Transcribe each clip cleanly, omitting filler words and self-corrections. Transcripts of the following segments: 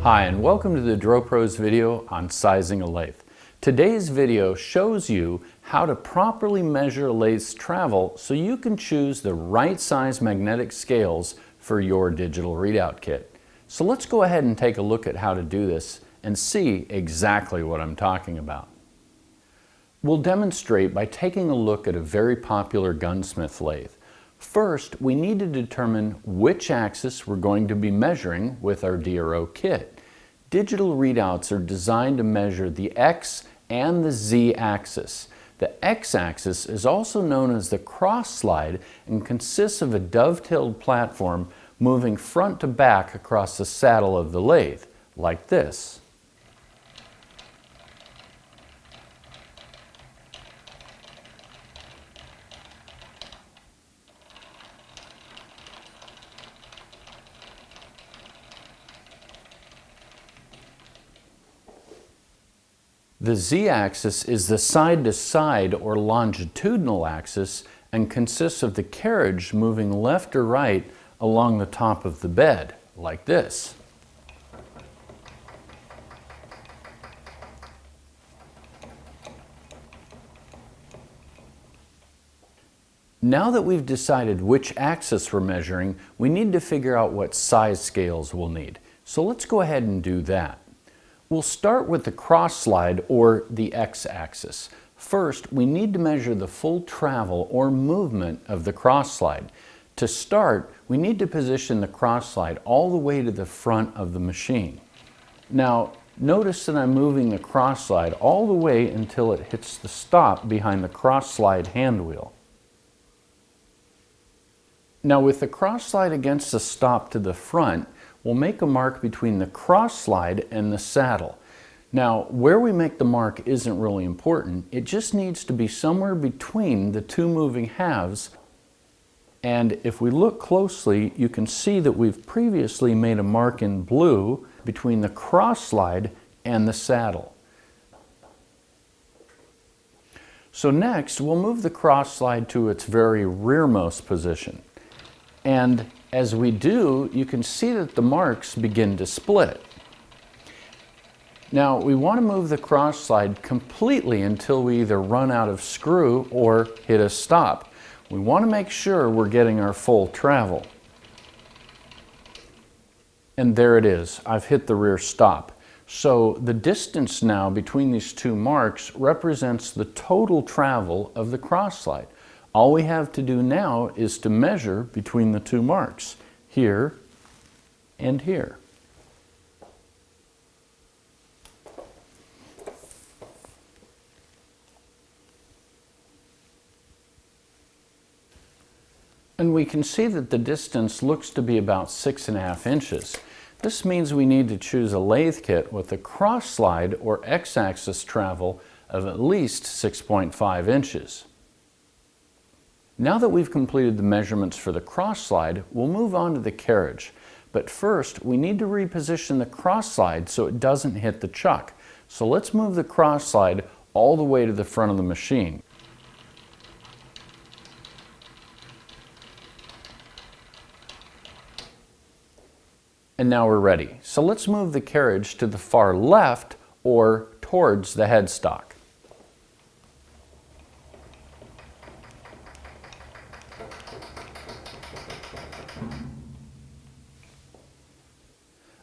Hi, and welcome to the DrillPro's video on sizing a lathe. Today's video shows you how to properly measure a lathe's travel so you can choose the right size magnetic scales for your digital readout kit. So let's go ahead and take a look at how to do this and see exactly what I'm talking about. We'll demonstrate by taking a look at a very popular gunsmith lathe. First, we need to determine which axis we're going to be measuring with our DRO kit. Digital readouts are designed to measure the X and the Z axis. The X axis is also known as the cross slide and consists of a dovetailed platform moving front to back across the saddle of the lathe, like this. The Z-axis is the side-to-side or longitudinal axis and consists of the carriage moving left or right along the top of the bed, like this. Now that we've decided which axis we're measuring, we need to figure out what size scales we'll need. So let's go ahead and do that. We'll start with the cross slide or the X-axis. First, we need to measure the full travel or movement of the cross slide. To start, we need to position the cross slide all the way to the front of the machine. Now, notice that I'm moving the cross slide all the way until it hits the stop behind the cross slide hand wheel. Now, with the cross slide against the stop to the front, we'll make a mark between the cross slide and the saddle. Now, where we make the mark isn't really important. It just needs to be somewhere between the two moving halves. And if we look closely, you can see that we've previously made a mark in blue between the cross slide and the saddle. So next, we'll move the cross slide to its very rearmost position. And as we do, you can see that the marks begin to split. Now, we want to move the cross slide completely until we either run out of screw or hit a stop. We want to make sure we're getting our full travel. And there it is. I've hit the rear stop. So the distance now between these two marks represents the total travel of the cross slide. All we have to do now is to measure between the two marks, here and here. And we can see that the distance looks to be about 6.5 inches. This means we need to choose a lathe kit with a cross slide or X-axis travel of at least 6.5 inches. Now that we've completed the measurements for the cross slide, we'll move on to the carriage. But first, we need to reposition the cross slide so it doesn't hit the chuck. So let's move the cross slide all the way to the front of the machine. And now we're ready. So let's move the carriage to the far left or towards the headstock.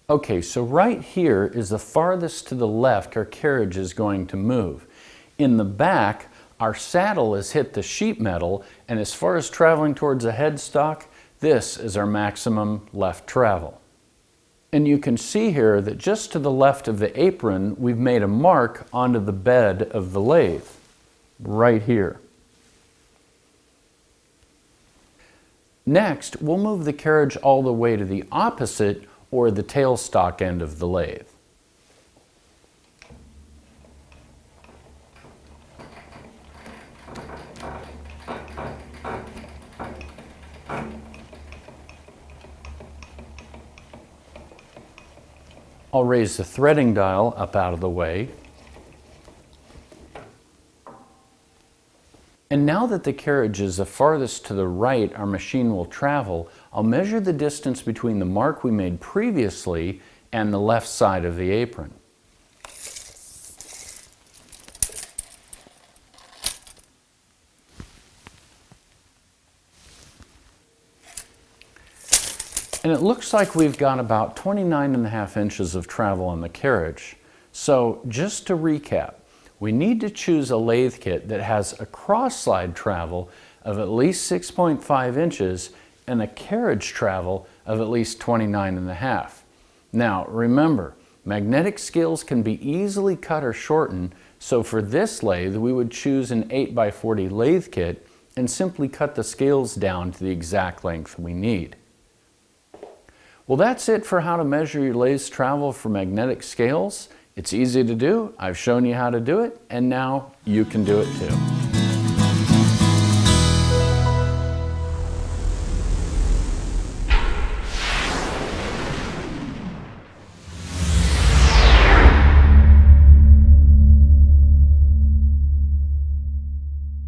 Okay, so right here is the farthest to the left our carriage is going to move. In the back, our saddle has hit the sheet metal, and as far as traveling towards the headstock, this is our maximum left travel. And you can see here that just to the left of the apron, we've made a mark onto the bed of the lathe, right here. Next, we'll move the carriage all the way to the opposite or the tailstock end of the lathe. I'll raise the threading dial up out of the way. And now that the carriage is the farthest to the right our machine will travel, I'll measure the distance between the mark we made previously and the left side of the apron. And it looks like we've got about 29.5 inches of travel on the carriage. So just to recap, we need to choose a lathe kit that has a cross-slide travel of at least 6.5 inches and a carriage travel of at least 29.5. Now remember, magnetic scales can be easily cut or shortened, so for this lathe we would choose an 8x40 lathe kit and simply cut the scales down to the exact length we need. Well, that's it for how to measure your lathe's travel for magnetic scales. It's easy to do. I've shown you how to do it, and now you can do it too.